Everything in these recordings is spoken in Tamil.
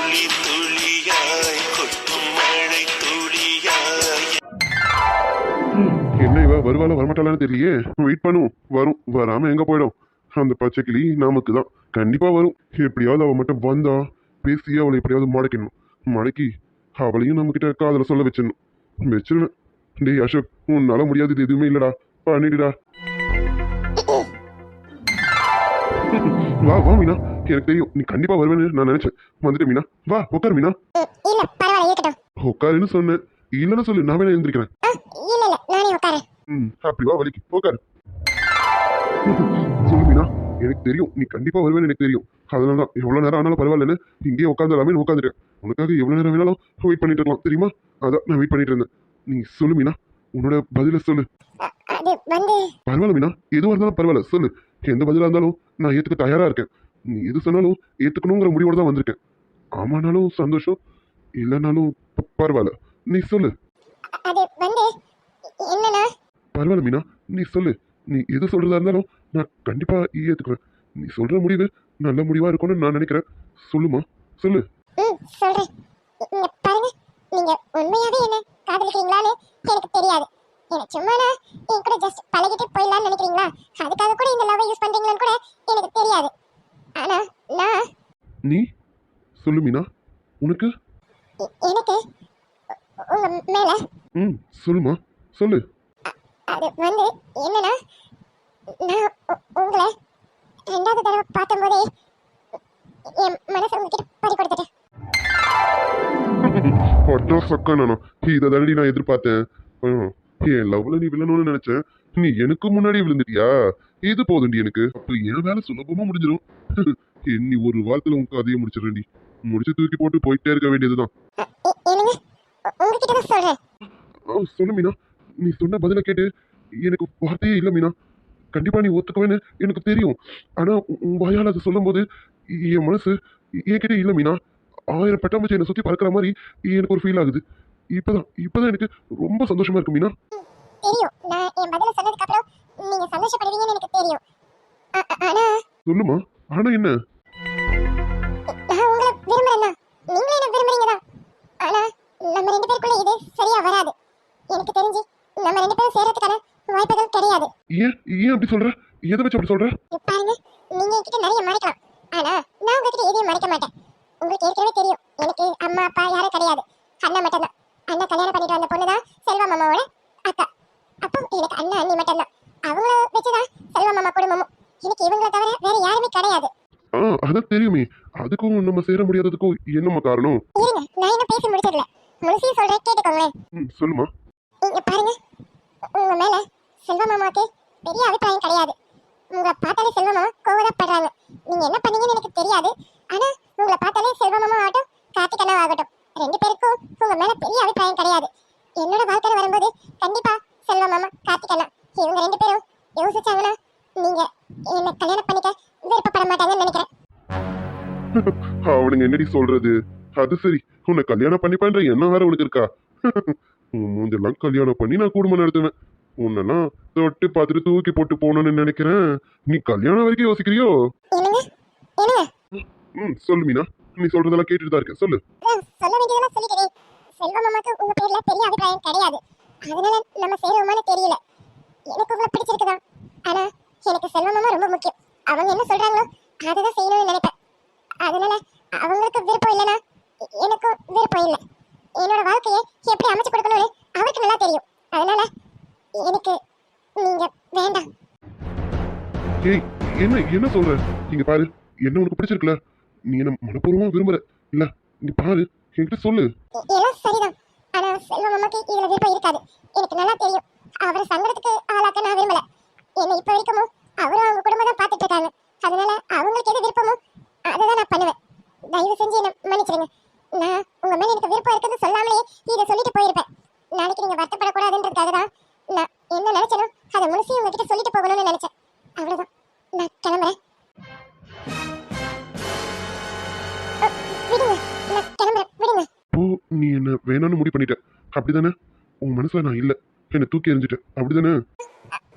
துளி துளியாய் கொட்டும் மழை துளியாய். என்ன இவ வருவாளா வரமாட்டாளான்னு தெரியலையே. வெயிட் பண்ணுவோம். வரும். வராம எங்க போயிடும். அந்த பச்சை கிளி நமக்கு தான் கண்டிப்பா வரும். எப்படியாவது அவ மட்டும் வந்தா பேசி அவளை எப்படியாவது மடக்கணும். மடக்கி அவளையும் நம்ம கிட்ட காதல சொல்ல வச்சிருவேன். டேய் அசோக், உன்னால முடியாதது எதுவுமே இல்லடா, பண்ணிடுடா. வா வா மீனா, எனக்கு தெரியும் நீ கண்டிப்பா வருவேன்னு நான் நினைச்சேன். வந்துட்டு மீனா, வா உட்காரு மீனா. இல்ல பரவாயில்ல இருக்கட்டும். உட்காருன்னு சொன்னேன். இல்லைன்னு சொல்லு, நான் வேணா எழுந்திருக்கிறேன். இல்ல இல்ல நானே உட்காரேன். அப்படி வா வலிக்கு உட்காரு. சொல்லு மீனா, எனக்கு தெரியும் நீ கண்டிப்பா வருவேன்னு எனக்கு தெரியும். அதனாலதான் எவ்வளவு நேரம் ஆனாலும் பரவாயில்லன்னு இங்கேயே உட்காந்துலாமே உட்காந்துட்டேன். உனக்காக எவ்வளவு நேரம் வேணாலும் வெயிட் பண்ணிட்டு இருக்கலாம் தெரியுமா? அதான் நான் வெயிட் பண்ணிட்டு இருந்தேன். நீ சொல்லு மீனா, உன்னோட பதில சொல்லு. அது வந்து பரவாயில்ல மீனா, எதுவாக இருந்தாலும் பரவாயில்ல சொல்லு. எந்த பதிலாக இருந்தாலும் நான் ஏத்துக்க தயாரா இருக்கேன். நீ எது சொன்னாலும் ஏத்துக்கணுங்கிற முடிவோட தான் வந்திருக்கேன். ஆமானாலும் சந்தோஷம், இல்லைனாலும் பரவாயில்ல, நீ சொல்லு. அது வந்து என்னன்னா பரவாயில்ல மீனா, நீ சொல்லு. நீ எது சொல்றதா இருந்தாலும் நான் கண்டிப்பா ஏத்துக்குவேன். நீ சொல்ற முடிவு நல்ல முடிவா இருக்கும்னு நான் நினைக்கிறேன். சொல்லுமா, சொல்லு. சொல்றேன். இங்க பாருங்க, நீங்க உண்மையாவே என்ன காதலிக்கிறீங்களான்னு எனக்கு தெரியாது. எனக்கு சும்மா என் கூட ஜஸ்ட் பழகிட்டு போயிடலாம்னு நினைக்கிறீங்களா? அதுக்காக கூட இந்த லவ் யூஸ் பண்றீங்களான்னு கூட எனக்கு தெரியாது. ஆனா நான் நீ சொல்லு மீனா, உனக்கு எனக்கு உங்க மேல சொல்லுமா, சொல்லு. அது வந்து என்னன்னா, நான் உங்களை ரெண்டாவது தடவை பார்த்தம்போதே என் மனசை உங்ககிட்ட பறி கொடுத்துட்டேன். பட்டா சக்கா நானா, இதை தாண்டி நான் எதிர்பார்த்தேன். என் லவ்ல நீ விழணும்னு நினைச்சேன். நீ எனக்கு முன்னாடி விழுந்துட்டியா? இது போதுண்டி எனக்கு. அப்ப என் வேலை சுலபமா முடிஞ்சிடும். நீ ஒரு வாரத்துல உன் கதையை முடிச்சிடறேன்டி. முடிச்சு தூக்கி போட்டு போயிட்டே இருக்க வேண்டியதுதான். என்னங்க, உங்ககிட்ட தான் சொல்றேன். சொல்லு மீனா, நீ சொன்ன பதில கேட்டு எனக்கு வார்த்தையே இல்லை மீனா. கண்டிப்பா நீ ஒத்துக்குவேன்னு எனக்கு தெரியும். ஆனா உன் வாயால் அதை சொல்லும் போது என் மனசு என்கிட்ட இல்லை மீனா. 1000 பட்டாம்பூச்சி என்னை சுத்தி பறக்கிற மாதிரி எனக்கு ஒரு ஃபீல் ஆகுது. இப்பதான் எனக்கு ரொம்ப சந்தோஷமா இருக்கு மீனா. தெரியும், நான் என் பதில சொன்னதுக்கு அப்புறம் நீங்க சந்தோஷப்படுவீங்கன்னு எனக்கு தெரியும். ஆனா சொல்லுமா, ஆனா என்ன? நான் உங்களை விரும்புறேன், நீங்களும் என்ன விரும்புறீங்க தான். ஆனா நம்ம ரெண்டு பேருக்குள்ள இது சரியா வராது. எனக்கு தெரிஞ்சு நம்ம ரெண்டு பேரும் சேர்றதுக்கான வாய்ப்புகள் கிடையாது. ஏன் ஏன் அப்படி சொல்ற? எதை வச்சு அப்படி சொல்ற? பாருங்க, நீங்க என்கிட்ட நிறைய மறைக்கலாம். ஆனா நான் உங்ககிட்ட எதையும் மறைக்க மாட்டேன். உங்களுக்கு ஏற்கனவே தெரியும், எனக்கு அம்மா அப்பா யாரும் கிடையாது. அண்ணா மட்டும்தான். அண்ணா கல்யாணம் பண்ணிட்டு வந்த பொண்ணு தான் செல்வா மாமாவோட அக்கா. அப்போ எனக்கு அண்ணா அண்ணி மட்டும்தான். அவங்கள வச்சுதான் செல்வா மாமா குடும்பமும். எனக்கு இவங்களை தவிர வேற யாருமே கிடையாது. அதான் தெரியுமே. அதுக்கும் நம்ம சேர முடியாததுக்கும் என்னம்மா காரணம்? இருங்க, நான் இன்னும் பேசி முடிச்சிடல. முழுசையும் சொல்றேன், கேட்டுக்கோங்களேன். சொல்லுமா. இங்க பாருங்க, உங்க மேல செல்வா மாமாவுக்கு பெரிய அபிப்பிராயம் கிடையாது. உங்களை பார்த்தாலே செல்வா மாமா கோவப்படுறாங்க. நீங்க என்ன பண்ணீங்கன்னு எனக்கு தெரியாது. ஆனா உங்களை பார்த்தாலே செல்வா மாமா ஆகட்டும், கார்த்திக் அண்ணா ஆகட்டும், ரெண்டு பேருக்கும் உங்க மேல பெரிய அபிப்பிராயம் கிடையாது. என்னோட வாழ்க்கையில வரும்போது கண்டிப்பா செல்வா மாமா, கார்த்திக் அண்ணா இவங்க ரெண்டு பேரும் யோசிச்சாங்கன்னா நீங்க என்ன கல்யாணம் பண்ணிக்க விருப்பப்பட மாட்டாங்கன்னு நினைக்கிறேன். அவனுங்க என்னடி சொல்றது? அது சரி, உன்னை கல்யாணம் பண்ணிப்பான்ற எண்ணம் வேற உனக்கு இருக்கா? மூஞ்செல்லாம் கல்யாணம் பண்ணி நான் குடும்பம் நடத்துவேன். உன்னெல்லாம் தொட்டு பார்த்துட்டு தூக்கி போட்டு போகணும்னு நினைக்கிறேன். நீ கல்யாணம் வரைக்கும் யோசிக்கிறியோ? என்னங்க என்னங்க சொல்லு மீனா, நீ சொல்றதெல்லாம் கேட்டுட்டு தான் இருக்கேன். சொல்லு. சொல்ல வேண்டியதெல்லாம் சொல்லிட்டேன். செல்வா மாமாக்கு உங்க பேர்ல பெரிய அபிப்பிராயம் கிடையாது. அதனால நம்ம சேருவோமான்னு தெரியல. எனக்கு உங்களை பிடிச்சிருக்குதான். ஆனா எனக்கு செல்வா மாமா ரொம்ப முக்கியம். அவங்க என்ன சொல்றாங்களோ அதுதான் செய்யணும்னு நினைப்பேன். அதனால அவங்களுக்கு விருப்பம் இல்லைன்னா எனக்கும் விருப்பம் இல்லை. என்னோட வாழ்க்கையை எப்படி அமைச்சு கொடுக்கணும்னு அவருக்கு நல்லா தெரியும். அதனால எனக்கு நீங்க வேண்டாம். ஏய், என்ன என்ன சொல்ற? இங்க பாரு, என்ன உனக்கு பிடிச்சிருக்குல, நீ என்ன மனப்பூர்வமா விரும்புற இல்ல? நீ பாரு, என்கிட்ட சொல்லு. எல்லாம் சரிதான். ஆனா செல்வா மாமாக்கு இதுல விருப்பம் இருக்காது. எனக்கு நல்லா தெரியும். அவரை சங்கடத்துக்கு ஆளாக்க நான் விரும்பல. என்னை இப்ப வரைக்கும் அவரும் அவங்க குடும்பம் தான் பார்த்துட்டு இருக்காங்க. அதனால அவங்களுக்கு எது விருப்பமோ அதை தான் நான் பண்ணுவேன். தயவு செஞ்சு என்ன மன்னிச்சிடுங்க. நான் உங்க மேல எனக்கு விருப்பம் இருக்குன்னு சொல்லாமலே இதை சொல்லிட்டு போயிருப்பேன். நாளைக்கு நீங்க வருத்தப்படக்கூடாதுன்றதுக்காக தான் நான் என்ன நினைச்சனோ அதை முழுசையும் உங்ககிட்ட சொல்லிட்டு போகணும்னு நினைச்சேன். அவ்வளவுதான், நான் கிளம்புறேன். விடுங்க, நான் கிளம்புறேன், விடுங்க. ஓ, நீ என்ன வேணான்னு முடிவு பண்ணிட்ட அப்படிதானே? உன் மனசுல நான் இல்ல, என்ன தூக்கி எறிஞ்சிட்டேன் அப்படிதானே?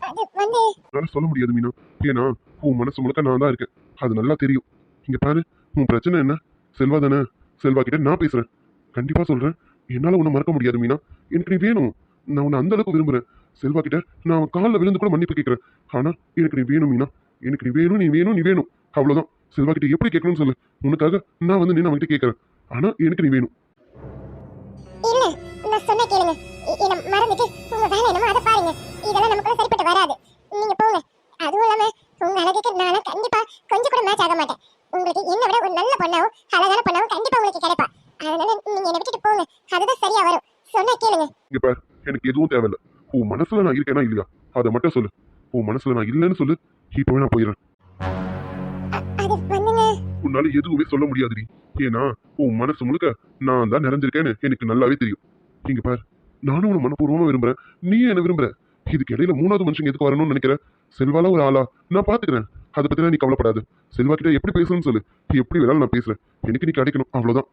அது வந்து என்னால சொல்ல முடியாது மீனா. ஏன்னா உன் மனசு முழுக்க நான் தான் இருக்கேன். அது நல்லா தெரியும். இங்க பாரு, உன் பிரச்சனை என்ன? செல்வா தானே? செல்வா கிட்ட நான் பேசுறேன். கண்டிப்பா சொல்றேன், என்னால உன்னை மறக்க முடியாது மீனா. எனக்கு நீ வேணும். நான் உன்னை அந்த அளவுக்கு விரும்புறேன். செல்வா கிட்ட நான் அவன் காலில் விழுந்து கூட மன்னிப்பு கேட்கிறேன். ஆனா எனக்கு நீ வேணும் மீனா. எனக்கு நீ வேணும், நீ வேணும், நீ வேணும். அவ்வளவுதான். செல்வா கிட்ட எப்படி கேட்கணும்னு சொல்லு. உனக்காக நான் வந்து நின்று அவன்கிட்ட கேட்கறேன். ஆனா எனக்கு நீ வேணும். இல்ல, நான் சொன்ன கேளுங்க. என்ன மறந்துட்டு உங்க வேலை என்னமோ அதை பாருங்க. இதெல்லாம் நமக்குள்ள சரிப்பட்டு வராது. நீங்க போங்க. அதுவும் இல்லாம உங்க அழகுக்கு நானும் கண்டிப்பா கொஞ்சம் கூட மேட்ச் ஆக மாட்டேன். உங்களுக்கு என்ன விட ஒரு நல்ல பொண்ணாவும் அழகான பொண்ணாவும் கண்டிப்பா உங்களுக்கு கிடைப்பா. அதனால நீங்க என்னை விட்டுட்டு போங்க. அதுதான் சரியா வரும். சொன்னா கேளுங்க. இங்க பாரு, எனக்கு எதுவும் தேவையில்ல. உன் மனசுல நான் இருக்கேனா இல்லையா அதை மட்டும் சொல்லு. உன் மனசுல நான் இல்லைன்னு சொல்லு. இப்பவே நான் போயிடுறேன். அது வந்துங்க. உன்னால எதுவுமே சொல்ல முடியாதுடி. ஏன்னா உன் மனசு முழுக்க நான் தான் நிறைஞ்சிருக்கேன்னு எனக்கு நல்லாவே தெரியும். இங்க பாரு, நானும் உன்னை மனப்பூர்வமா விரும்புறேன். நீ என்ன விரும்புற. இதுக்கு இடையில மூணாவது மனுஷங்க எதுக்கு வரணும்னு நினைக்கிற? செல்வால ஒரு ஆளா நான் பாத்துக்கிறேன். அதை பத்தினா நீ கவலைப்படாது. செல்வா கிட்ட எப்படி பேசணும்னு சொல்லு. எப்படி வேணாலும் நான் பேசுறேன். எனக்கு நீ கிடைக்கணும், அவ்வளவுதான்.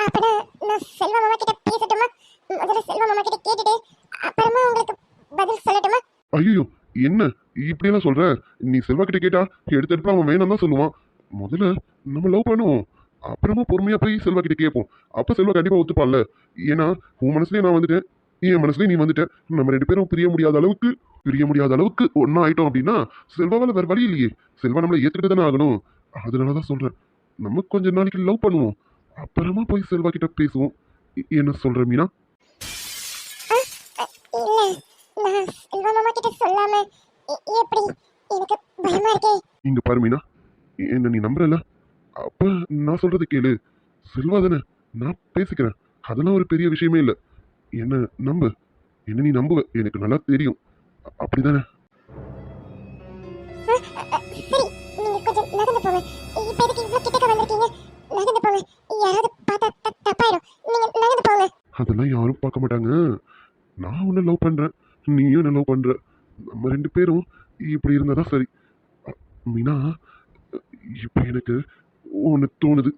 அப்பனா நான் செல்வா மாமா கிட்ட பேசட்டுமா? முதல்ல செல்வா மாமா கிட்ட கேட்டுட்டு அப்புறமா உங்களுக்கு பதில் சொல்லட்டுமா? ஐயோ, என்ன இப்படியெல்லாம் சொல்ற? நீ செல்வா கிட்ட கேட்டா எடுத்து அவன் வேணாம் தான் சொல்லுவான். முதல்ல நம்ம லவ் பண்ணுவோம். அப்புறமா பொறுமையா போய் செல்வா கிட்ட கேட்போம். அப்ப செல்வா கண்டிப்பா ஒத்துப்பான்ல. ஏன்னா உன் மனசுலயே நான் வந்துட்டேன், என் மனசுலயே நீ வந்துட்ட. நம்ம ரெண்டு பேரும் பிரிய முடியாத அளவுக்கு ஒன்னா ஆயிட்டோம் அப்படின்னா செல்வாவால வேற வழி இல்லையே. செல்வா நம்மளை ஏத்துக்கிட்டு தானே ஆகணும். அதனாலதான் சொல்றேன், நம்ம கொஞ்ச நாளைக்கு லவ் பண்ணுவோம். அப்புறமா போய் செல்வா கிட்ட பேசுவோம். என்ன சொல்ற மீனா? இல்ல, நான் செல்வா மாமா கிட்ட சொல்லாம எப்படி? எனக்கு பயமா இருக்கே. இங்க பாரு மீனா, என்ன நீ நம்புறல? அப்ப நான் சொல்றது கேளு. செல்வா தானே, நான் பேசிக்கிறேன். அதெல்லாம் ஒரு பெரிய விஷயமே இல்லை. என்ன நம்பு. என்ன நீ நம்புவ, எனக்கு நல்லா தெரியும். அப்படிதானே? சரி, நீங்க கொஞ்சம் நகர்ந்து போங்க. இப்ப எதுக்கு இவ்வளவு கிட்டக்க வந்திருக்கீங்க? நகர்ந்து போங்க. யாராவது பார்த்தா தப்பாயிடும். நீங்க நகர்ந்து போங்க. அதெல்லாம் யாரும் பார்க்க மாட்டாங்க. நான் உன்னை லவ் பண்றேன், நீயும் என்ன லவ் பண்ற. நம்ம ரெண்டு பேரும் இப்படி இருந்தாதான் சரி. மீனா, இப்ப எனக்கு ஒன்று தோணுது.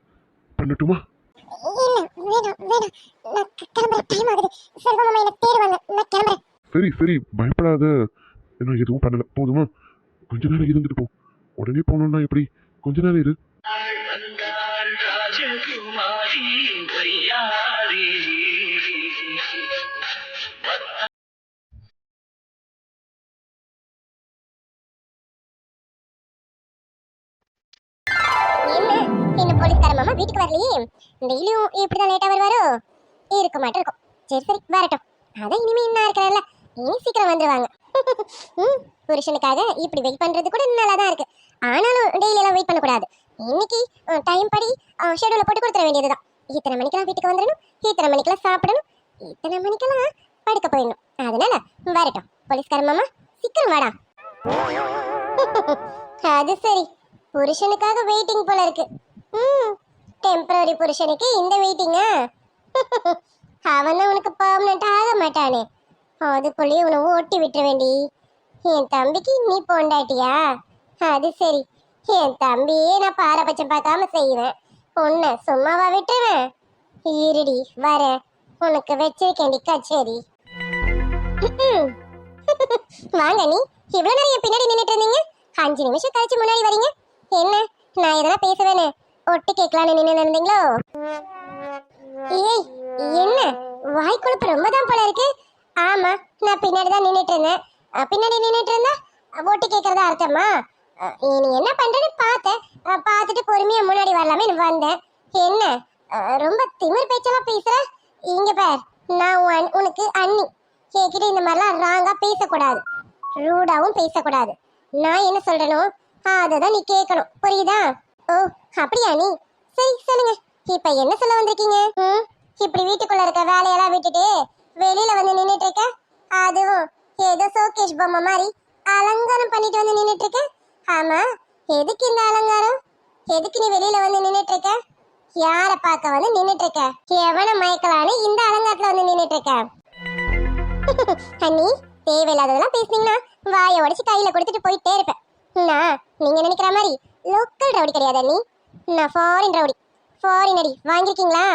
பண்ணட்டுமா? இல்ல, வேணாம் வேணாம். நான் கிளம்புற டைம் ஆகுது. செல்வா மாமா என்ன தேடுவாங்க. நான் கிளம்புறேன். சரி சரி, பயப்படாத. நான் எதுவும் பண்ணல, போதுமா? கொஞ்ச நேரம் இருந்துட்டு போ. உடனே போகணும்னா எப்படி? கொஞ்ச நேரம் இரு. வந்தாள் ராஜகுமாரி வையாரி. என்ன இன்னும் போலீஸ்கார மாமா வீட்டுக்கு வரலையே? டெய்லியும் இப்படிதான் லேட்டா வருவாரோ? இருக்க மாட்டோம் இருக்கும். சரி சரி, வரட்டும். அதான் இனிமே என்ன இருக்கிறல்ல, இனி சீக்கிரம் வந்துருவாங்க. புருஷனுக்காக இப்படி வெயிட் பண்றது கூட நல்லா தான் இருக்கு. ஆனாலும் டெய்லி எல்லாம் வெயிட் பண்ணக்கூடாது. இன்னைக்கு டைம் படி ஷெட்யூல போட்டு கொடுத்துட வேண்டியதுதான். இத்தனை மணிக்கெல்லாம் வீட்டுக்கு வந்துடணும், இத்தனை மணிக்கெல்லாம் சாப்பிடணும், இத்தனை மணிக்கெல்லாம் படுக்க போயிடணும். அதனால வரட்டும் போலீஸ்கார மாமா, சீக்கிரம் வாடா. அது சரி, புருஷனுக்காக வெயிட்டிங் போல இருக்கு. டெம்பரரி புருஷனுக்கு இந்த வெயிட்டிங்கா? அவன் உனக்கு பர்மனெண்ட் ஆக மாட்டானே, அதுக்குள்ளேயே உன்னை ஓட்டி விட்டுற வேண்டி. என் தம்பிக்கு நீ பொண்டாட்டியா? அது சரி, என் தம்பியே நான் பாரபட்சம் பார்க்காம செய்வேன். உன்னை சும்மாவா விட்டுருவேன்? இருடி வர, உனக்கு வச்சிருக்கேண்டி கச்சேரி. வாங்க, நீ இவ்வளவு நேரம் என் பின்னாடி நின்னுட்டு இருந்தீங்க. 5 நிமிஷம் கழிச்சு முன்னாடி வரீங்க. என்ன, நான் எதனா பேசுவேன்னு ஒட்டி கேட்கலான்னு நின்று இருந்தீங்களோ? ஏய், என்ன வாய் கொழுப்பு ரொம்ப தான் போல இருக்கு. ஆமா, நான் பின்னாடி தான் நின்னுட்டு இருந்தேன். பின்னாடி நின்னுட்டு இருந்தா ஒட்டி கேட்கறதா அர்த்தமா? நீ என்ன பண்றேன்னு பார்த்தேன். பார்த்துட்டு பொறுமையா முன்னாடி வரலாமே வந்தேன். என்ன ரொம்ப திமிர் பேச்செல்லாம் பேசுற? இங்க பார், நான் உனக்கு அண்ணி. என்கிட்ட இந்த மாதிரிலாம் ராங்கா பேசக்கூடாது, ரூடாவும் பேசக்கூடாது. நான் என்ன சொல்றேனோ அததான் நீ கேட்கணும், புரியுதா? ஓ அப்படியா நீ? சரி சொல்லுங்க, இப்ப என்ன சொல்ல வந்திருக்கீங்க? இப்படி வீட்டுக்குள்ள இருக்க வேலையெல்லாம் விட்டுட்டு வெளியில வந்து நின்னுட்டு இருக்க, அதுவும் ஏதோ சோகேஷ் பொம்மை மாதிரி அலங்காரம் பண்ணிட்டு வந்து நின்னுட்டு இருக்க. ஆமா, எதுக்கு இந்த அலங்காரம்? எதுக்கு நீ வெளியில வந்து நின்னுட்டு இருக்க? யார பார்க்க வந்து நின்னுட்டு இருக்க? எவனை மயக்கலான்னு இந்த அலங்காரத்துல வந்து நின்னுட்டு இருக்க? அண்ணி, தேவையில்லாததெல்லாம் பேசுனீங்கன்னா வாயை உடைச்சு கையில கொடுத்துட்டு போயிட்டே இருப்பேன். நான் நீங்க நினைக்கிற மாதிரி லோக்கல் ரவுடி கிடையாது அண்ணி. நான் ஃபாரின் ரவுடி. ஃபாரின் அடி வாங்கிருக்கீங்களா?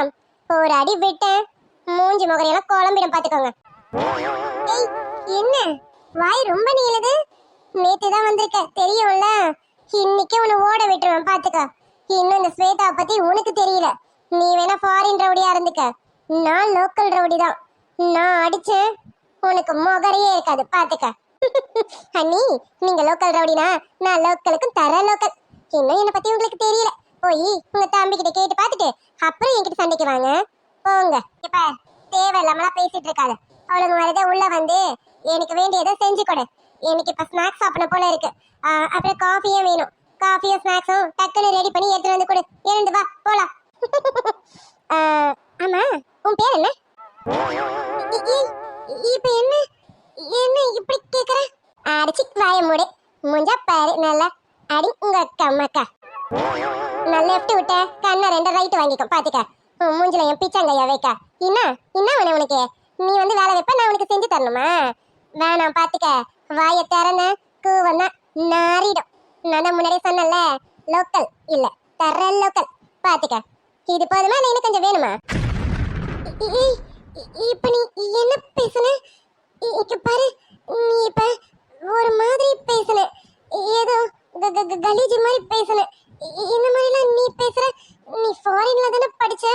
ஒரு அடி விட்டேன், மூஞ்சி முகரையெல்லாம் குழம்பிடும் பாத்துக்கோங்க. ஏய், என்ன வாய் ரொம்ப நீளுது? நேத்து தான் வந்திருக்க தெரியும்ல. இன்னைக்கு உன்னை ஓட விட்டுருவேன் பாத்துக்க. இன்னும் இந்த ஸ்வேதாவை பத்தி உனக்கு தெரியல. நீ வேணா ஃபாரின் ரவுடியா இருந்துக்க, நான் லோக்கல் ரவுடி தான். நான் அடிச்சேன் உனக்கு முகரையே இருக்காது, பாத்துக்க. அண்ணி, நீங்க லோக்கல் ரவுடினா நான் லோக்கலுக்கும் தர லோக்கல். இன்னும் என்னை பத்தி உங்களுக்கு தெரியல. போய் உங்க தம்பி கிட்ட கேட்டு பாத்துட்டு அப்புறம் என்கிட்ட சண்டைக்கு வாங்க, போங்க. இப்ப தேவையில்லாமலாம் பேசிட்டு இருக்காது. அவளுக்கு வரதே உள்ள வந்து எனக்கு வேண்டியதை செஞ்சு கொடு. எனக்கு இப்ப ஸ்நாக்ஸ் சாப்பிடணும் போல இருக்கு. அப்புறம் காஃபியும் வேணும். காஃபியும் ஸ்நாக்ஸும் டக்குன்னு ரெடி பண்ணி எடுத்துட்டு வந்து கொடு. எழுந்து வா, போலாம். ஆமா, உன் பேர் என்ன? இப்ப என்ன என்ன இப்படி கேக்குற? அடிச்சு வாய மூடு. முஞ்சா பாரு நல்லா. அடி உங்க அக்கா அம்மாக்கா. நான் லெஃப்ட் விட்ட கண்ணா 2 ரைட் வாங்கிக்கோ, பாத்துக்க. மூஞ்சில என் பிச்சாங்கையா வைக்க. என்ன வேணும் உனக்கு? நீ வந்து வேலை வைப்ப, நான் உனக்கு செஞ்சு தரணுமா? வேணாம், பாத்துக்க. வாயை திறந்த கூவன்னா நாரிடும். நான் தான் முன்னாடியே சொன்னல, லோக்கல் இல்ல தர லோக்கல், பாத்துக்க. இது போதுமா இல்ல இன்னும் கொஞ்சம் வேணுமா? இப்ப நீ என்ன பேசுன? இங்க பாரு, நீ இப்ப ஒரு மாதிரி பேசுன. ஏதோ கலீஜ் மாதிரி பேசுன. இந்த மாதிரிலாம் நீ பேசுற? நீ ஃபாரின்ல தானே படிச்ச?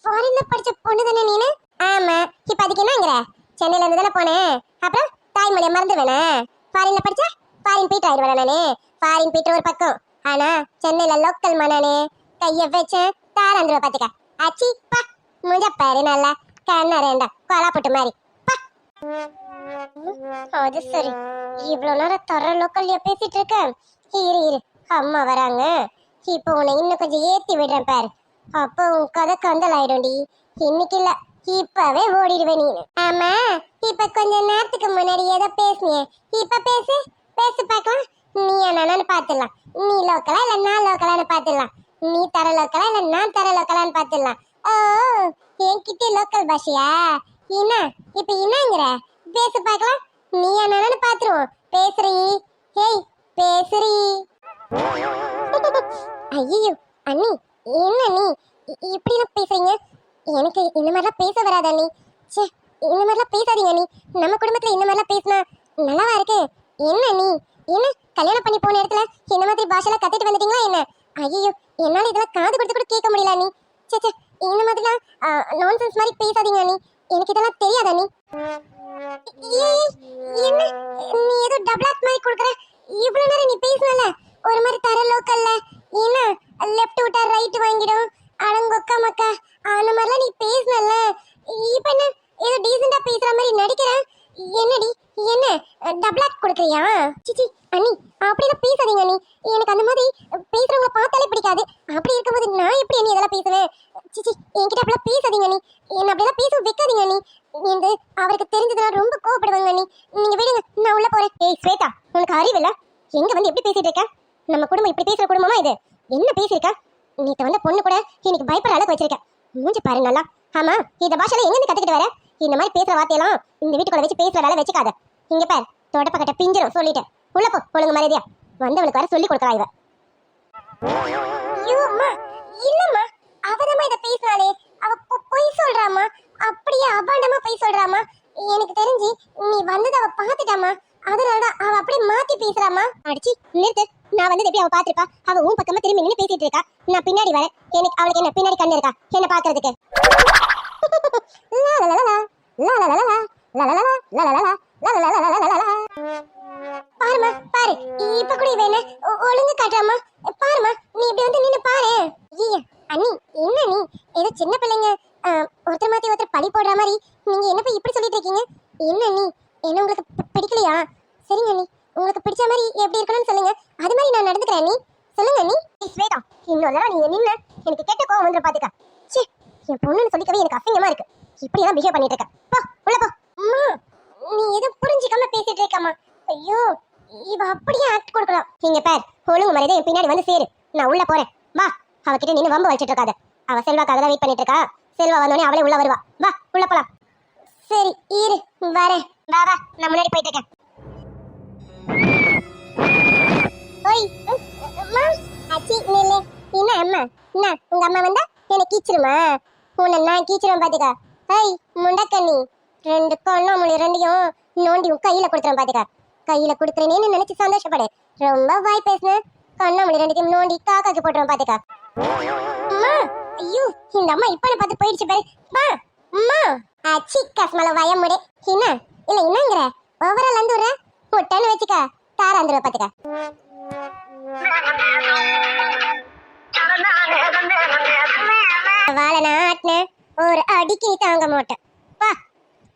ஃபாரின்ல படிச்ச பொண்ணு தானே நீனு? ஆமா. இப்ப அதுக்கு என்னங்கற? சென்னையில இருந்து தானே போனேன். அப்புறம் தாய்மொழியை மறந்துடுவேனே. ஃபாரின்ல படிச்சா ஃபாரின் பீட் ஆயிடுவேன் நானே. ஃபாரின் பீட் ஒரு பக்கம், ஆனா சென்னையில லோக்கல் மனானே. கைய வச்ச தாராந்துருவ, பாத்துக்க. அச்சி பா, முஞ்ச பாரு நல்லா. கண்ணா 2 கொலா போட்டு மாதிரி. அது சரி, இவ்வளவு நேரம் தர லோக்கல்ல பேசிட்டு இருக்க. இரு அம்மா வராங்க. இப்போ உன்னை இன்னும் கொஞ்சம் ஏத்தி விடுறேன் பாரு. அப்போ உன் கதை கந்தல் ஆயிடும்டி. இன்னைக்கு இல்ல, இப்பவே ஓடிடுவேன் நீ. ஆமா, இப்ப கொஞ்ச நேரத்துக்கு முன்னாடி ஏதோ பேசுனியே, இப்ப பேசு பார்க்கலாம். நீ என்னன்னு பாத்துடலாம். நீ லோக்கலா இல்ல நான் லோக்கலான்னு பாத்துடலாம். நீ தர லோக்கலா இல்ல நான் தர லோக்கலான்னு பாத்துடலாம். ஓ, என்கிட்ட லோக்கல் பாஷையா? என்ன இப்ப என்னங்கிற? பேசு பார்க்கலாம். நீ என்னன்னு பாத்துருவோம். பேசுறீ? ஏய் பேசுறீ? ஐயோ அண்ணி, என்ன நீ இப்படிலாம் பேசுறீங்க? எனக்கு இந்த மாதிரிலாம் பேச வராது அண்ணி. சே, இந்த மாதிரிலாம் பேசாதீங்க அண்ணி. நம்ம குடும்பத்துல இந்த மாதிரிலாம் பேசினா நல்லாவா இருக்கு? என்ன நீ என்ன கல்யாணம் பண்ணி போன இடத்துல இந்த மாதிரி பாஷைலாம் கத்துட்டு வந்துட்டீங்களா என்ன? ஐயோ, என்னால இதெல்லாம் காது கொடுத்து கூட கேட்க முடியல அண்ணி. சே, இந்த மாதிரிலாம் நான்சென்ஸ் மாதிரி பேசாதீங்க அண்ணி. எனக்கு இதெல்லாம் தெரியாது அண்ணி. என்ன நீ ஏதோ டபுளாக் மாதிரி கொடுக்குற? இவ்வளவு நேரம் நீ பேசல ஒரு மாதிரி தர லோக்கல்ல. என்ன லெஃப்ட் விட்டா ரைட் வாங்கிடும், அடங்கொக்கா மக்கா அந்த மாதிரிலாம் நீ பேசல. இப்ப என்ன ஏதோ டீசெண்டா பேசுற மாதிரி நடிக்கிற? என்னடி என்ன டபுளாக் கொடுக்குறியா? சிச்சி அண்ணி, அப்படிலாம் பேசாதீங்க அண்ணி. எனக்கு அந்த மாதிரி பேசுறவங்க பார்த்தாலே பிடிக்காது. அப்படி இருக்கும்போது நான் எப்படி அண்ணி இதெல்லாம் பேசுவேன்? சிச்சி, என்கிட்ட அப்படிலாம் பேசாதீங்க அண்ணி. என்ன அப்படிலாம் பேச வைக்காதீங்க அண்ணி. என்று அவருக்கு தெரிஞ்சதுனா ரொம்ப கோவப்படுவாங்க அண்ணி. நீங்க விடுங்க, நான் உள்ள போறேன். ஏய் ஸ்வேதா, உனக்கு அறிவில்ல? எங்க வந்து எப்படி பேசிட்டு இருக்க? நம்ம குடும்பம் இப்படி பேசுற குடும்பமா இது? என்ன பேசிருக்க? நீத்த வந்த பொண்ணு கூட எனக்கு பயப்படுற அளவுக்கு வச்சிருக்க. மூஞ்சி பாரு நல்லா. ஆமா, இந்த பாஷையில எங்க இருந்து கத்துக்கிட்டு வர? இந்த மாதிரி பேசுற வார்த்தையெல்லாம் இந்த வீட்டுக்குள்ள வச்சு பேசுற வேலை வச்சுக்காத. இங்க பாரு, தொடப்பக்கட்ட பிஞ்சிரும், சொல்லிட்டேன். உள்ள போ, ஒழுங்கு மரியாதையா. வந்தவளுக்கு வர சொல்லி கொடுக்குறா இவ. இல்லம்மா, அவதமா இத பேசுறாளே, அவ பொய் சொல்றாமா. அப்படியே அபாண்டமா பொய் சொல்றாமா. எனக்கு தெரிஞ்சு நீ வந்தத அவ பாத்துட்டாமா. அதனாலதான் அவ அப்படியே மாத்தி பேசுறாமா. அடிச்சி நிறுத்து. நான் வந்து எப்படி அவ பாத்திருப்பா? அவ உன் பக்கமா திரும்பி நின்னு பேசிட்டு இருக்கா. நான் பின்னாடி வரேன். எனக்கு அவளுக்கு என்ன பின்னாடி கண்ணு இருக்கா என்ன பாக்குறதுக்கு? பாருமா பாரு, இப்ப கூட இவ என்ன ஒழுங்கு காட்டுறாமா. பாருமா, நீ இப்படி வந்து நின்னு பாரு. ஐயா அண்ணி, என்ன நீ ஏதோ சின்ன பிள்ளைங்க ஒருத்தர் மாத்தி ஒருத்தர் பழி போடுற மாதிரி நீங்க என்ன போய் இப்படி சொல்லிட்டு இருக்கீங்க? என்ன நீ என்ன உங்களுக்கு பிடிக்கலையா? சரிங்க அண்ணி, உங்களுக்கு பிடிச்ச மாதிரி எப்படி இருக்கணும்னு சொல்லுங்க. அது மாதிரி நான் நடந்துக்கிறேன் அண்ணி. சொல்லுங்க அண்ணி. ஸ்வேதா, இன்னொரு தடவை நீங்க நின்னு எனக்கு கெட்ட கோவம் வந்து பாத்துக்க. சே, என் பொண்ணுன்னு சொல்லிக்கவே எனக்கு அசிங்கமா இருக்கு. இப்படிதான் பிஹேவ் பண்ணிட்டு இருக்க. போ, உள்ள போ. அம்மா, நீ எதுவும் புரிஞ்சிக்காம பேசிட்டு இருக்கம்மா. ஐயோ, இவ அப்படியே ஆக்ட் கொடுக்கலாம். நீங்க பேர் ஒழுங்கு மரியாதை என் பின்னாடி வந்து சேரு. நான் உள்ள போறேன். வா. அவகிட்ட நின்னு வம்பு வச்சிட்டு இருக்காத. அவ செல்வாக்காக தான் வெயிட் பண்ணிட்டு இருக்கா. செல்வா வந்தோடனே அவளே உள்ள வருவா. வா, உள்ள போலாம். சரி இரு, வரேன். வா வா, நான் முன்னாடி போயிட்டு இருக்கேன். ஓய் அம்மா, அச்சி நில்லு. என்ன அம்மா, என்ன உங்க அம்மா வந்தா என்ன கீச்சிருமா? உன்னை நான் கீச்சிருவேன் பாத்துக்கா. ஐய் முண்டக்கண்ணி, 2 கொண்ணாமொழி 2யும் நோண்டி உன் கையில கொடுத்துறேன் பாத்துக்கா. கையில கொடுக்குறேன்னு நினைச்சு சந்தோஷப்படு. ரொம்ப வாய் பேசுன கொண்ணாமொழி 2த்தையும் நோண்டி காக்காக்கு போட்டுருவேன் பாத்துக்கா. அம்மா ஐயோ இந்த அம்மா இப்ப பார்த்து போயிடுச்சு பாரு. வா அம்மா. அச்சி கஸ்மல வயமுடே. என்ன இல்ல என்னங்கற ஓவரால் வந்து வர முட்டன்னு வெச்சுக்க தாராந்துருவ பாத்துக்க. வாழ நாட்ன ஒரு அடிக்கு தாங்க மாட்டேன். வா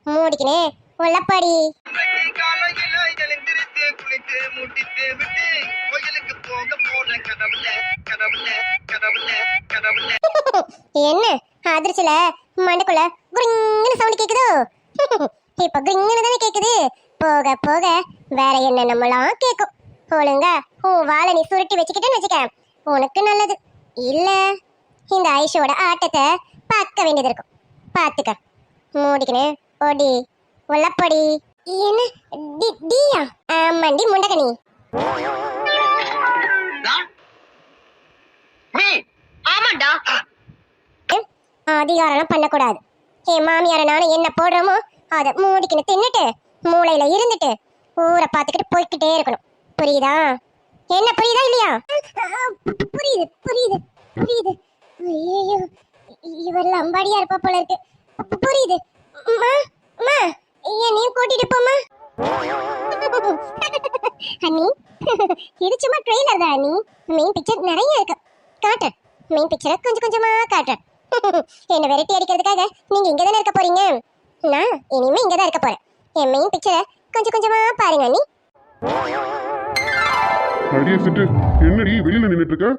மூடிக்கினே உள்ளப்படி. என்ன அதிர்ச்சில மண்டைக்குள்ள குரிங்கன்னு சவுண்ட் கேக்குதோ? இப்ப குரிங்கன்னு தானே கேக்குது. போக போக வேற என்ன நம்மளாம் கேக்கும். ஒழுங்கா உன் வாழை நீ சுருட்டி வச்சுக்கிட்டேன்னு வச்சுக்க, உனக்கு நல்லது. இல்ல இந்த ஐஷோட ஆட்டத்தை பார்க்க வேண்டியது இருக்கும். பாத்துக்க மூடிக்கினே ஓடி உள்ளப்படி. என்ன டியா? ஆமாண்டி முண்டகனி. ஆமாண்டா. அதிகாரம் பண்ணக்கூடாது. என் மாமியார நானும் என்ன போடுறோமோ அதை மூடிக்கின்னு தின்னுட்டு மூளையில இருந்துட்டு ஊரை பார்த்துக்கிட்டு போய்கிட்டே இருக்கணும். புரியுதா? என்ன புரியுதா இல்லையா? புரியுது புரியுது புரியுது. ஐயோ இவர் அம்பாடியா இருப்பா போல இருக்கு. புரியுது. என்னையும் கூட்டிட்டு போமா அண்ணி. இது சும்மா ட்ரெய்லர் தான் அண்ணி. மெயின் பிக்சர் நிறைய இருக்கு. காட்டுறேன். மெயின் பிக்சரை கொஞ்சம் கொஞ்சமா காட்டுறேன். என்ன வெரைட்டி அடிக்கிறதுக்காக நீங்க இங்க தானே இருக்க போறீங்க. நான் இனிமே இங்க தான் இருக்க போறேன். என் மெயின் பிக்சரை கொஞ்சம் கொஞ்சமா பாருங்க அண்ணி. அடியே சிட்டு, என்னடி வெளியில நின்னுட்டு இருக்க?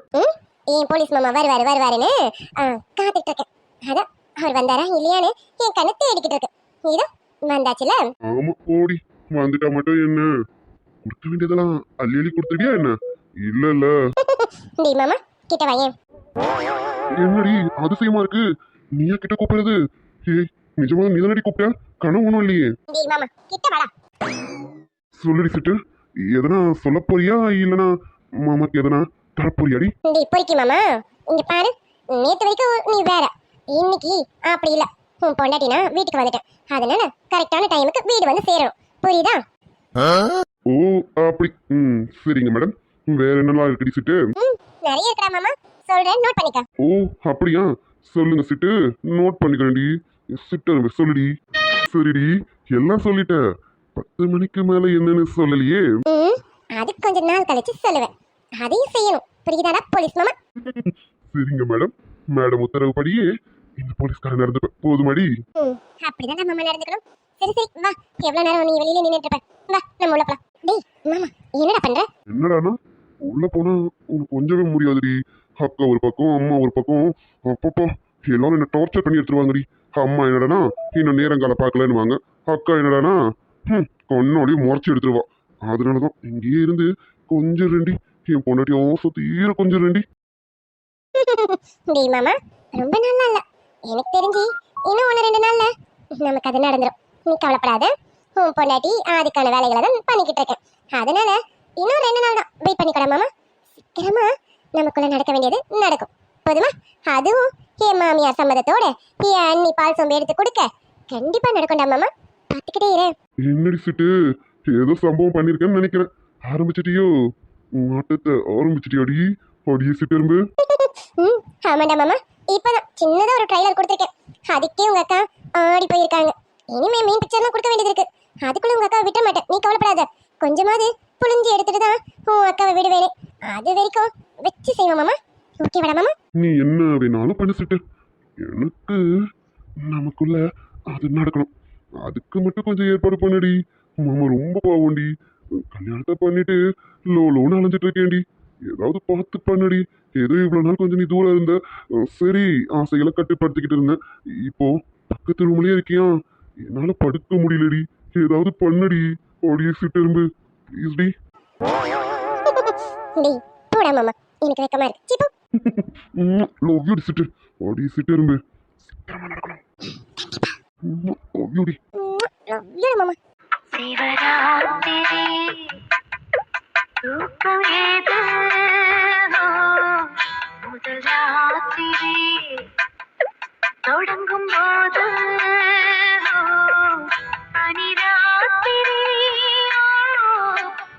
ஏன் போலீஸ் மாமா வருவாருன்னு காத்துட்டு இருக்கேன். அதான் அவர் வந்தாரா இல்லையான்னு என் கண்ணை தேடிக்கிட்டு இருக்கு. இதோ வந்தாச்சுல. ஆமா போடி, வந்துட்டா மட்டும் என்ன கொடுக்க வேண்டியதெல்லாம் அள்ளி அள்ளி கொடுத்துட்டியா என்ன? இல்ல டி மாமா கிட்ட வாயேன். என்னடி அதிசயமா இருக்கு, நீயா கிட்ட கூப்பிடுறது? ஏய் நிஜமா நீ தானடி கூப்பிட்ட? கனவு ஒண்ணும் இல்லையே. டி மாமா கிட்ட வாடா. சொல்லுடி சிட்டு, எதனா சொல்ல போறியா இல்லனா மாமாக்கு எதனா தரப்போறியாடி? டி பொறுக்கி மாமா இங்க பாரு. நேத்து வரைக்கும் நீ வேற, இன்னைக்கு அப்படி இல்ல. உன் பொண்டாட்டினா வீட்டுக்கு வந்துட்டேன். அதனால கரெக்டான டைமுக்கு வீடு வந்து சேரணும். புரியுதா? ஓ அப்படி. சரிங்க மேடம். வேற என்னலாம் இருக்குடி சிட்டு? நிறைய இருக்கடா மாமா, சொல்றேன் நோட் பண்ணிக்க. ஓ அப்படியா, சொல்லுங்க சிட்டு, நோட் பண்ணிக்கிறேன்டி. சிட்டு சொல்லுடி. சரிடி எல்லாம் சொல்லிட்ட. 10 மணிக்கு மேல என்னன்னு சொல்லலையே. அது கொஞ்ச நாள் கழிச்சு சொல்லுவேன். அதையும் செய்யணும். புரியுதாடா போலீஸ் மாமா? சரிங்க மேடம். மேடம் உத்தரவுப்படியே இந்த போலீஸ்காரன் நடந்து போதுமாடி? அப்படிதான் மாமா நடந்துக்கணும். சரி சரி வா. எவ்வளவு நேரம் நீ வெளியில நின்னுட்டு இருப்ப? வா நம்ம உள்ள போலாம். டேய் மாமா என்னடா பண்ற? என்னடானா உள்ள போனா உனக்கு கொஞ்சமே முடியாதுடி. அக்கா ஒரு பக்கம் அம்மா ஒரு பக்கம். அப்பப்பா எல்லாரும் என்ன டார்ச்சர் பண்ணி எடுத்துருவாங்கடி. அம்மா என்னடானா இன்னும் நேரங்கால பார்க்கலன்னு வாங்க. அக்கா என்னடானா கொன்னோடய முறைச்சி எடுத்துருவா. அதனாலதான் இங்கேயே இருந்து கொஞ்சம் ரெண்டி என் பொண்டாட்டியும் சுத்தீர கொஞ்சம் ரெண்டி. டேய் மாமா ரொம்ப நல்லா இல்ல. எனக்கு தெரிஞ்சு இன்னும் 1-2 நாள்ல நமக்கு அது நடந்துரும். நீ கவலைப்படாத. உன் பொண்டாட்டி அதுக்கான வேலைகளை தான் பண்ணிக்கிட்டு இருக்கேன். அதனால இன்னும் 2 நாள் தான் வெயிட் பண்ணிக்கூட மாமா. சீக்கிரமா நமக்குள்ள நடக்க வேண்டியது நடக்கும். போதுமா? அதுவும் என் மாமியார் சம்மதத்தோட என் அண்ணி பால் சொம்பு எடுத்து கொடுக்க கண்டிப்பா நடக்கும்டா மாமா. பார்த்துக்கிட்டே இரு. என்னடி சிட்டு, ஏதோ சம்பவம் பண்ணிருக்கேன்னு நினைக்கிறேன். ஆரம்பிச்சிட்டியோ? ஆட்டத்தை ஆரம்பிச்சிட்டியாடி? அடியே சிட்டு எறும்பு. ஆமாண்டா மாமா. இப்பதான் சின்னதா ஒரு ட்ரைலர் கொடுத்துருக்கேன். அதுக்கே உங்க அக்கா ஆடி போயிருக்காங்க. இனிமே மெயின் பிக்சர்லாம் கொடுக்க வேண்டியது இருக்கு. அதுக்குள்ள உங்க அக்காவை விட்ட மாட்டேன். நீ கவலைப்படாத. கொஞ்சமாவது புளிஞ்சு எடுத்துட்டு தான் உன் அக்காவை விடுவேனே. அது வரைக்கும் வச்சு செய்வோம் மாமா. ஓகே வாடா மாமா. நீ என்ன வேணாலும் பண்ண சிட்டு, எனக்கு நமக்குள்ள அது நடக்கணும். அதுக்கு மட்டும் கொஞ்சம் ஏற்பாடு பண்ணுடி. மாமா ரொம்ப பாவண்டி. கல்யாணத்தை பண்ணிட்டு லோன்னு அலைஞ்சிட்டு இருக்கேன்டி. ஏதாவது பார்த்து பண்ணுடி. ஏதோ இவ்வளவு நாள் கொஞ்சம் நீ தூரம் இருந்த, சரி ஆசைகளை கட்டுப்படுத்திக்கிட்டு இருந்தேன். இப்போ பக்கத்து ரூம்லயே இருக்கியா, என்னால படுக்க முடியலடி. ஏதாவது பண்ணுடி. ஓடியே சிட்டு எறும்பு ப்ளீஸ் டி. டேய் போடா மாமா, எனக்கு வெக்கமா இருக்கு. சிப்பு லவ் யூ சிட்டு. ஓடியே சிட்டு எறும்பு சீக்கிரமா நடக்கணும். லவ் யூ டி. லவ் யூ மாமா. சிவராத்திரி தூக்கம் ஏது முதல் ராத்திரி தொடங்கும் போது பனிராத்திரி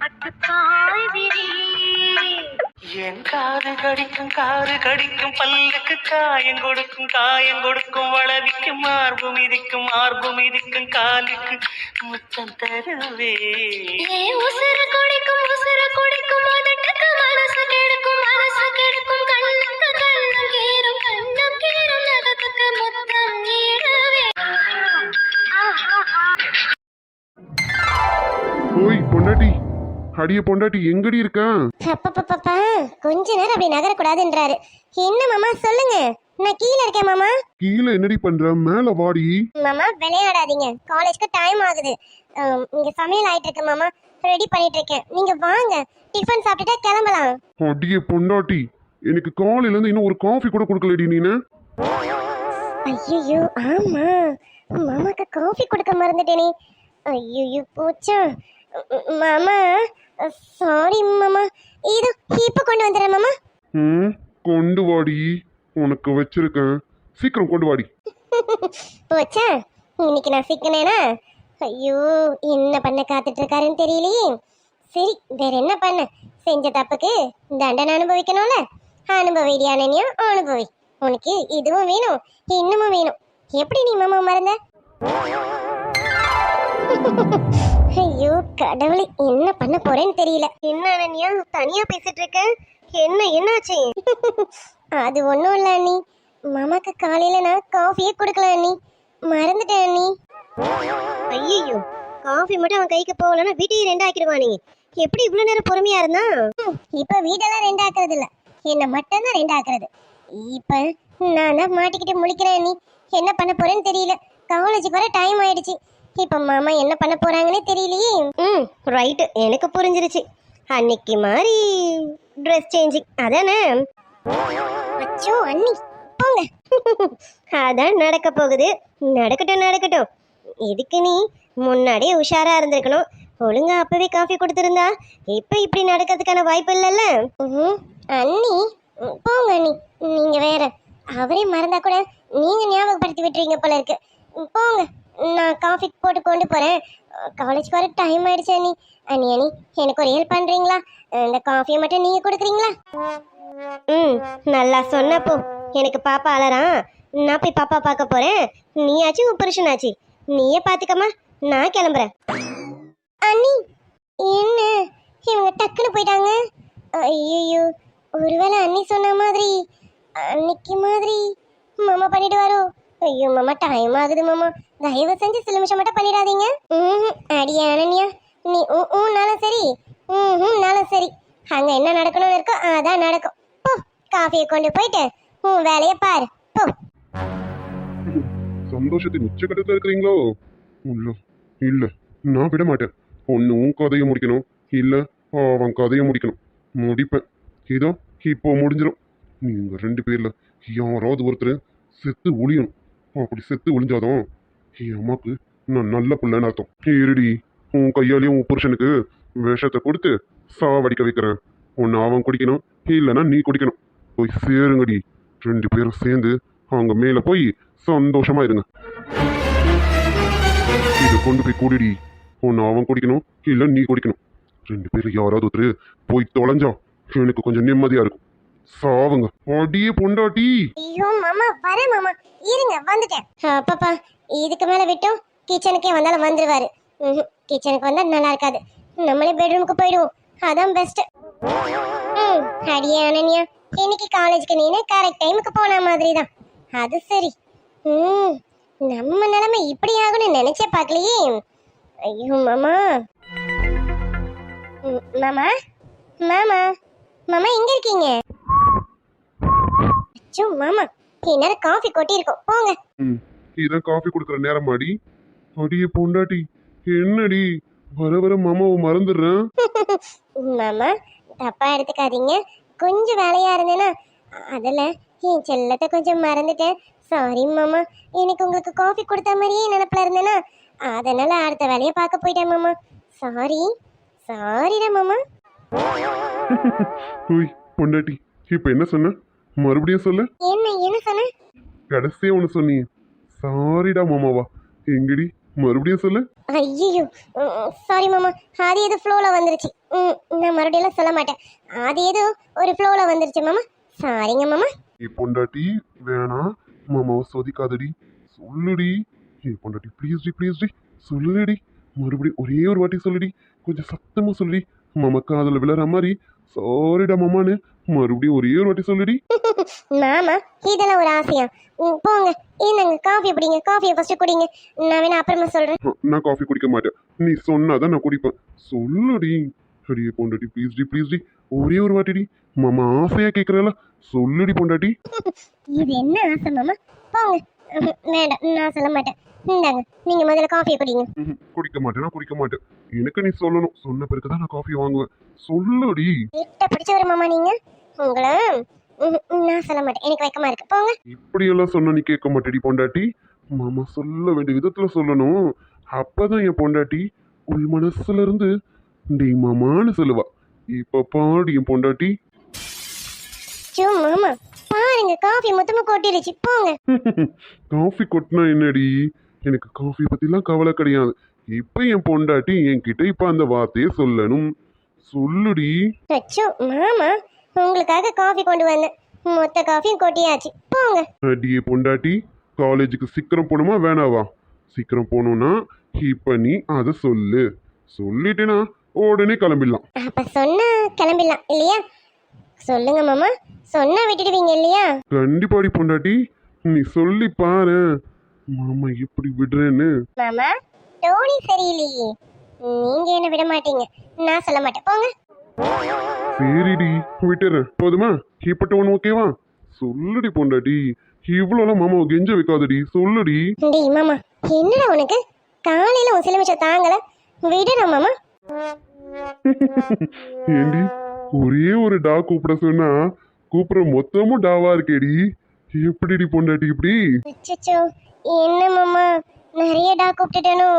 பட்டுக்காய்விரி என் காது கடிக்கும் பல்லுக்கு காயங்கொடுக்கும் காயங்கொடுக்கும் வளவிக்கும் மார்பு மிதிக்கும் காலுக்கு முத்தம் தருவே உசுர குடிக்கும் அதட்டுக்கு மனசு கெடுக்கும் கண்ணுக்கு கண்ணம் கீரும் நகத்துக்கு முத்தம் ஈடவே. ஓய் பொண்டாட்டி, அடிய பொண்டாட்டி எங்கடி இருக்கா? அப்பப்பப்பா, கொஞ்ச நேரம் அப்படி நகரக்கூடாதுன்றாரு. என்ன மாமா சொல்லுங்க, நான் கீழே இருக்கேன் மாமா. கீழே என்னடி பண்ற? மேல வாடி. மாமா விளையாடாதீங்க, காலேஜ்க்கு டைம் ஆகுது. இங்க சமையல் ஆயிட்டு இருக்கு மாமா, ரெடி பண்ணிட்டு இருக்கேன். நீங்க வாங்க, டிஃபன் சாப்பிட்டுட்டா கிளம்பலாம். அடிய பொண்டாட்டி, எனக்கு காலையில இருந்து இன்னும் ஒரு காஃபி கூட கொடுக்கலடி நீனு. ஐயோ ஆமா, மாமாக்கு காஃபி கொடுக்க மறந்துட்டேனே. ஐயோ போச்சா. மாமா சாரி மாமா, இது இப்ப கொண்டு வந்துடுறேன் மாமா. கொண்டு வாடி, உனக்கு வச்சிருக்கேன், சீக்கிரம் கொண்டு வாடி. போச்சா, இன்னைக்கு நான் சிக்கனேனா? ஐயோ என்ன பண்ண காத்துட்டு இருக்காருன்னு தெரியலையே. சரி வேற என்ன பண்ண, செஞ்ச தப்புக்கு தண்டனை அனுபவிக்கணும்ல. அனுபவிடியானையும் அனுபவி, உனக்கு இதுவும் வேணும் இன்னமும் வேணும். எப்படி நீ மாமா மறந்த? ஐயோ கடவுளே, என்ன பண்ண போறேன்னு தெரியல. என்ன அனன்யா தனியா பேசிட்டு இருக்க? என்னாச்சு? அது ஒண்ணும் இல்ல அண்ணி, மாமாக்கு காலையில நான் காஃபியே கொடுக்கல அண்ணி, மறந்துட்டேன் அண்ணி. ஐயோ காஃபி மட்டும் அவன் கைக்கு போகலன்னா வீட்டையும் ரெண்டாக்கிடுவா. நீ எப்படி இவ்வளவு நேரம் பொறுமையா இருந்தா? இப்ப வீடெல்லாம் ரெண்டாக்குறது இல்ல, என்ன மட்டும் தான் ரெண்டாக்குறது. இப்ப நான் தான் மாட்டிக்கிட்டு முழிக்கிறேன் அண்ணி, என்ன பண்ண போறேன்னு தெரியல. காலேஜுக்கு வர டைம் ஆயிடுச்சு, இப்ப மாமா என்ன பண்ண போறாங்கன்னே தெரியலையே. ரைட்டு, எனக்கு புரிஞ்சிருச்சு. அன்னைக்கு மாதிரி ட்ரெஸ் சேஞ்சிங் அதானே? அச்சோ அண்ணி போங்க. அதான் நடக்க போகுது, நடக்கட்டும். இதுக்கு நீ முன்னாடியே உஷாரா இருந்திருக்கணும். ஒழுங்கா அப்பவே காஃபி கொடுத்துருந்தா இப்ப இப்படி நடக்கிறதுக்கான வாய்ப்பு இல்லைல்ல. அண்ணி போங்க அண்ணி, நீங்க வேற. அவரே மறந்தா கூட நீங்க ஞாபகப்படுத்தி விட்டுறீங்க போல இருக்கு. போங்க, நான் காஃபி போட்டு கொண்டு போறேன். காலேஜ்க்கு வர டைம் ஆயிடுச்சு அண்ணி. அண்ணி எனக்கு ஒரு ஹெல்ப் பண்றீங்களா? இந்த காஃபியை மட்டும் நீங்க கொடுக்குறீங்களா? நல்லா சொன்னப்போ. எனக்கு பாப்பா அலறான், நான் போய் பாப்பா பார்க்க போறேன். நீயாச்சு உன் புருஷனாச்சு, நீயே பாத்துக்கம்மா, நான் கிளம்புறேன். அண்ணி என்ன இவங்க டக்குன்னு போயிட்டாங்க? ஐயோ ஒருவேளை அண்ணி சொன்ன மாதிரி அன்னைக்கு மாதிரி மாமா பண்ணிடுவாரோ? ஐயோ மாமா டைம் ஆகுது மாமா, தயவு செஞ்சு சில நிமிஷம் மட்டும் பண்ணிடாதீங்க. அடியா அனன்யா, நீ நானும் சரி நானும் சரி, அங்க என்ன நடக்கணும்னு இருக்கோ அதான் நடக்கும். போ, காஃபியை கொண்டு போயிட்டு உன் வேலையை பாரு போ. சந்தோஷத்தின் உச்சகட்டத்தில் இருக்கிறீங்களோ? இல்ல நான் விட மாட்டேன். ஒன்னு உன் கதையை முடிக்கணும், இல்ல அவன் கதையை முடிக்கணும். முடிப்பேன். இதோ இப்போ முடிஞ்சிடும். நீங்க ரெண்டு பேர்ல யாராவது ஒருத்தர் செத்து ஒளியணும். அப்படி செத்து ஒளிஞ்சாதான் என் அம்மாக்கு நான் நல்ல பிள்ளைன்னு அர்த்தம். இருடி, உன் கையாலையும் உன் புருஷனுக்கு விஷத்தை கொடுத்து சாவடிக்க வைக்கிறேன். ஒன்னு அவன் குடிக்கணும், இல்லைன்னா நீ குடிக்கணும். போய் சேருங்கடி, ரெண்டு பேரும் சேர்ந்து அவங்க மேல போய் சந்தோஷமா இருங்க. இதை கொண்டு போய் கூடிடி. ஒன்னு அவன் குடிக்கணும், இல்ல நீ குடிக்கணும். ரெண்டு பேரும் யாராவது ஒருத்தர் போய் தொலைஞ்சா எனக்கு கொஞ்சம் நிம்மதியா இருக்கும். சாவுங்க அடியே பொண்டாட்டி. ஐயோ மாமா வரேன் மாமா, இருங்க வந்துட்டேன். பாப்பா இதுக்கு மேல விட்டோம் கிச்சனுக்கே வந்தாலும் வந்துருவாரு. கிச்சனுக்கு வந்தா நல்லா இருக்காது, நம்மளே பெட்ரூமுக்கு போயிடுவோம், அதான் பெஸ்ட். அடியே அனன்யா, இன்னைக்கு காலேஜுக்கு நீனே கரெக்ட் டைமுக்கு போன மாதிரி தான். அது சரி. நம்ம நிலைமை இப்படி ஆகும்னு நினைச்சே பார்க்கலையே. ஐயோ மாமா. மாமா மாமா மாமா எங்க இருக்கீங்க? அச்சோ மாமா, இந்நேரம் காஃபி கொட்டி இருக்கோம், போங்க. இதான் காஃபி கொடுக்குற நேரம் அடி. அடியே பொண்டாட்டி, என்னடி வர வர மாமாவை மறந்துடுறேன். மாமா தப்பா எடுத்துக்காதீங்க, கொஞ்சம் வேலையா இருந்தேன்னா அதுல என் செல்லத்தை கொஞ்சம் மறந்துட்டேன். சாரி மாமா, எனக்கு உங்களுக்கு காஃபி கொடுத்த மாதிரியே நினைப்புல இருந்தேன்னா அதனால அடுத்த வேலையை பார்க்க போயிட்டேன் மாமா. சாரிடா மாமா. ஓய் பொண்டாட்டி, இப்ப என்ன சொன்ன? மறுபடியும் சொல்லு. என்ன சொன்ன? கடைசியா ஒண்ணு சொன்னீங்க, சாரிடா மாமாவா? எங்கடி மறுபடியும் சொல்லு. ஐயோ சாரி மாமா, அது ஏதோ ஃப்ளோல வந்துருச்சு. நான் மறுபடியும் சொல்ல மாட்டேன், அது ஏதோ ஒரு ஃப்ளோல வந்துருச்சு மாமா. சாரிங்க மாமா. நீ பொண்டாட்டி வேணாம் மாமாவை சொதிக்காதடி சொல்லுடி. ஏ பொண்டாட்டி ப்ளீஸ்டி சொல்லுடி. மறுபடியும் ஒரே ஒரு வாட்டி சொல்லுடி. கொஞ்சம் சத்தமா சொல்லுடி. மாமா காதுல விழற மாதிரி சாரிடா மாமான்னு மறுபடியும் ஒரே ஒரு வாட்டி சொல்லுடி. மாமா இதெல்லாம் ஒரு ஆசையா? போங்க, இந்தாங்க காஃபி குடிங்க. காஃபியை ஃபர்ஸ்ட் குடிங்க, நான் வேணா அப்புறமா சொல்றேன். நான் காஃபி குடிக்க மாட்டேன். நீ சொன்னாதான் நான் குடிப்பேன். சொல்லுடி. அடியே பொண்டாட்டி ப்ளீஸ்டி ஒரே ஒரு வாட்டிடி. மாமா ஆசையா கேட்கறல சொல்லுடி பொண்டாட்டி. இது என்ன ஆசை மாமா? போங்க. வேண்டாம், நான் சொல்ல மாட்டேன். இந்தாங்க, நீங்க முதல்ல காஃபியை குடிங்க. குடிக்க மாட்டேன். எனக்கு நீ சொல்லணும். சொன்ன பிறகுதான் நான் காஃபி வாங்குவேன். சொல்லுடி. கிட்ட பிடிச்சவர் மாமா நீங்க. உங்களை நான் சொல்ல மாட்டேன், எனக்கு வெக்கமா இருக்கு. போங்க. இப்படியெல்லாம் சொன்னா நீ கேட்க மாட்டேடி பொண்டாட்டி. மாமா சொல்ல வேண்டிய விதத்துல சொல்லணும். அப்பதான் என் பொண்டாட்டி உள் மனசுல இருந்து டே மாமான்னு சொல்லுவா. இப்ப பாடி என் பொண்டாட்டி. சோ மாமா பாருங்க, காஃபி மொத்தமா கொட்டிருச்சு. போங்க. காஃபி கொட்டினா என்னடி? எனக்கு காஃபி பத்திலாம் கவலை கிடையாது. இப்ப என் பொண்டாட்டி என்கிட்ட இப்ப அந்த வார்த்தையை சொல்லணும். சொல்லுடி. அச்சோ மாமா, உங்களுக்காக காஃபி கொண்டு வந்தேன், மொத்த காஃபியும் கொட்டியாச்சு. போங்க. அடியே பொண்டாட்டி, காலேஜுக்கு சீக்கிரம் போகணுமா வேணாவா? சீக்கிரம் போகணும்னா இப்ப நீ அதை சொல்லு. சொல்லிட்டேனா உடனே கிளம்பிடலாம். அப்ப சொன்னா கிளம்பிடலாம் இல்லையா? சொல்லுங்க மாமா, சொன்னா விட்டுடுவீங்க இல்லையா? கண்டிப்பாடி பொண்டாட்டி, நீ சொல்லி பாரு மாமா எப்படி விடுறேன்னு. மாமா டோனி சரியில்லையே, நீங்க என்ன விட மாட்டீங்க, நான் சொல்ல மாட்டேன். போங்க. சரிடி விட்டுறேன். போதுமா? இப்பட்ட ஒன்று ஓகேவா? சொல்லுடி பொண்டாட்டி. இவ்வளோலாம் மாமாவை கெஞ்ச வைக்காதடி. சொல்லுடி. டேய் மாமா, என்னடா உனக்கு? காலையில உன் சிலுமிச்ச தாங்கல, விடுறா மாமா. ஏண்டி ஒரே ஒரு டா கூப்பிட சொன்னா கூப்பிடுற மொத்தமும் டாவா இருக்கேடி. எப்படிடி பொண்டாட்டி இப்படி? அச்சச்சோ, என்ன மாமா நிறைய டா கூப்பிட்டுட்டேனோ?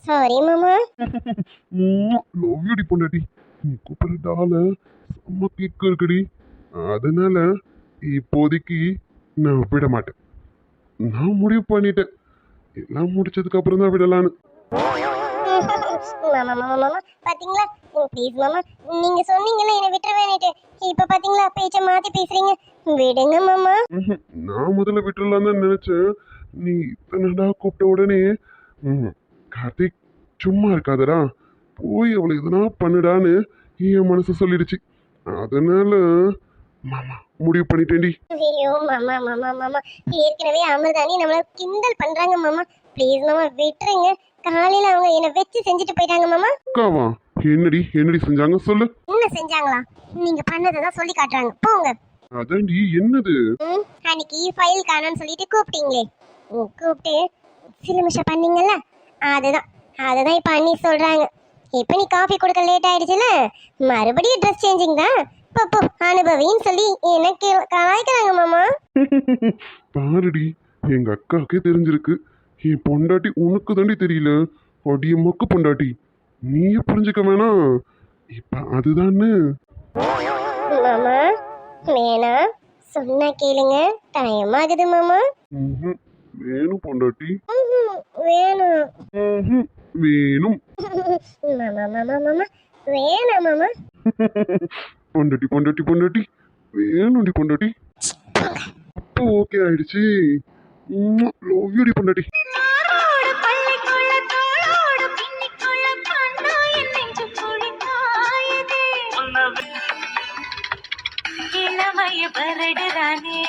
சாரி மாமா. லவ் யூடி பொண்டாட்டி. நீ கூப்பிடுற டால செம்ம கேக்கு இருக்குடி. அதனால இப்போதைக்கு நான் விட மாட்டேன். நான் முடிவு பண்ணிட்டேன். எல்லாம் முடிச்சதுக்கு அப்புறம் தான் விடலான்னு. மாமா மாமா மாமா பாத்தீங்களா? ப்ளீஸ் மாமா, நீங்க சொன்னீங்கல்ல என்ன விட்டுற வேண்டிட்டு, இப்ப பாத்தீங்களா பேச்ச மாத்தி பேசுறீங்க. விடுங்க மாமா. நான் முதல்ல விட்டுடலாம் தான் நினைச்சேன். நீ இத்தனைடா கூப்பிட்ட உடனே கார்த்திக் சும்மா இருக்காதடா, போய் அவளை எதுனா பண்ணுடான்னு என் மனசு சொல்லிடுச்சு. அதனால மாமா முடிவு பண்ணிட்டேன்டி. ஐயோ மாமா மாமா மாமா, ஏற்கனவே அமிர்தானி நம்மள கிண்டல் பண்றாங்க மாமா. ப்ளீஸ் மாமா விட்டுருங்க. காலையில அவங்க என்ன வெச்சு செஞ்சுட்டு போயிட்டாங்க மாமா. அக்காவா? என்னடி செஞ்சாங்க சொல்லு. என்ன செஞ்சாங்களா? நீங்க பண்ணதான் சொல்லி காட்டுறாங்க. போங்க. அதான்டி என்னது? அன்னைக்கு ஃபைல் காணோன்னு சொல்லிட்டு கூப்பிட்டீங்களே, கூப்பிட்டு சிலுமிஷம் பண்ணீங்கல்ல, அதுதான் இப்ப அண்ணி சொல்றாங்க. இப்ப நீ காஃபி கொடுக்க லேட் ஆயிடுச்சுல, மறுபடியும் ட்ரெஸ் சேஞ்சிங் தான். போ அனுபவின்னு சொல்லி என்ன கலாய்க்கிறாங்க மாமா. பாருடி, எங்க அக்காவுக்கே தெரிஞ்சிருக்கு. என் பொண்டாட்டி உனக்கு தாண்டி தெரியல. அடிய மொக்கு பொண்டாட்டி, நீயே புரிஞ்சுக்க வேணாம். இப்ப அதுதான்னு. மாமா வேணா, சொன்னா கேளுங்க, டைம் ஆகுது மாமா. வேணும் பொண்டாட்டி. வேணும். வேணும். மாமா மாமா மாமா வேணாம் மாமா. பொண்டாட்டி வேணும்டி பொண்டாட்டி. அப்போ ஓகே ஆயிடுச்சு. லவ் யூடி பொண்டாட்டி. இளமைய பரடுறானே,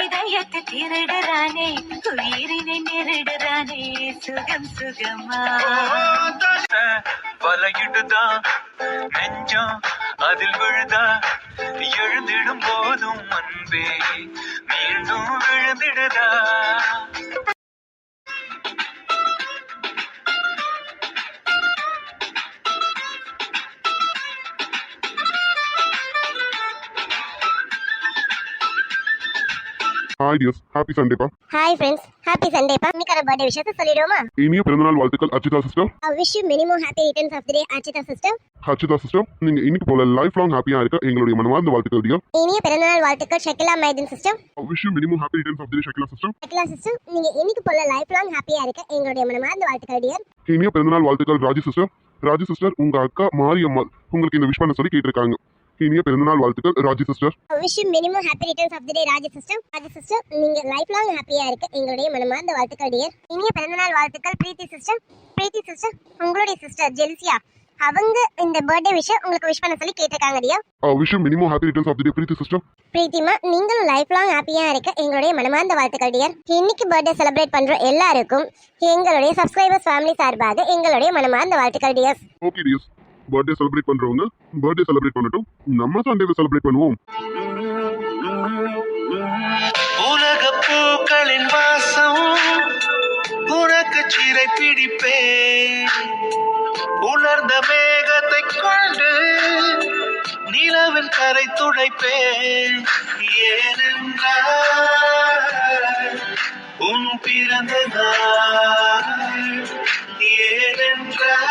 இதயத்தை திருடுறானே, உயிரினை நெருடுறானே, சுகம் சுகமா வலையிடுதா நெஞ்சம் அதில் விழுதா, எழுந்திடும் போதும் அன்பே மீண்டும் விழுந்திடுதா. ஹாய் டியர்ஸ், ஹாப்பி சண்டேப்பா. ஹாய் ஃப்ரெண்ட்ஸ், ஹாப்பி சண்டேப்பா. இன்னைக்கான பர்த்டே விஷயத்தை சொல்லிடுவோமா? இனிய பிறந்தநாள் வாழ்த்துக்கள் Archita sister. I wish you many more happy returns of the day, Archita sister. Archita sister, நீங்க இன்னைக்கு போல லைஃப் லாங் ஹாப்பியா இருக்க எங்களுடைய மனமார்ந்த வாழ்த்துக்கள் டியர். இனிய பிறந்தநாள் வாழ்த்துக்கள் Shakila Maideen sister. I wish you many more happy returns of the day Shakeela sister. Shakeela sister, நீங்க இன்னைக்கு போல லைஃப் லாங் ஹாப்பியா இருக்க எங்களுடைய மனமார்ந்த வாழ்த்துக்கள் டியர். இனிய பிறந்தநாள் வாழ்த்துக்கள் ராஜி சிஸ்டர். ராஜி சிஸ்டர், உங்க அக்கா மாரியம்மாள் உங்களுக்கு இந்த விஷ் பண்ண சொல்லி கேட்டிருக்காங்க. இனிய பிறந்தநாள் வாழ்த்துக்கள் Raji sister. Wish minimum happy returns of the day Raji sister. Raji sister, நீங்க லைஃப் லாங் ஹாப்பியா இருக்க எங்களுடைய மனமார்ந்த வாழ்த்துக்கள் டியர். இனிய பிறந்தநாள் வாழ்த்துக்கள் பிரீத்தி சிஸ்டர். பிரீத்தி சிஸ்டர், உங்களுடைய சிஸ்டர் ஜெல்சியா அவங்க இந்த பர்த்டே விஷ் உங்களுக்கு விஷ் பண்ண சொல்லி கேட்டிருக்காங்க dear. Wish minimum happy returns of the day Preethi sister. பிரீத்திமா, நீங்களும் லைஃப் லாங் ஹாப்பியா இருக்க எங்களுடைய மனமார்ந்த வாழ்த்துக்கள் டியர். இன்னைக்கு பர்த்டே செலிப்ரேட் பண்ற எல்லாருக்கும் எங்களுடைய சப்ஸ்கிரைபர்ஸ் ஃபேமிலி சார்பாக எங்களுடைய மனமார்ந்த வாழ்த்துக்கள் dear. Okay tears, birthday celebrate பண்றவங்க பர்த்டே செலிப்ரேட் பண்ணட்டும். நம்ம சண்டேவை செலிப்ரேட் பண்ணுவோம். உலக பூக்களின் வாசம் உனக்கு சிறை பிடிப்பேன். உலர்ந்த மேகத்தை கொண்டு நிலவில் கரை துடைப்பேன். ஏனென்றால் உன் பிறந்த நாள், ஏனென்றால்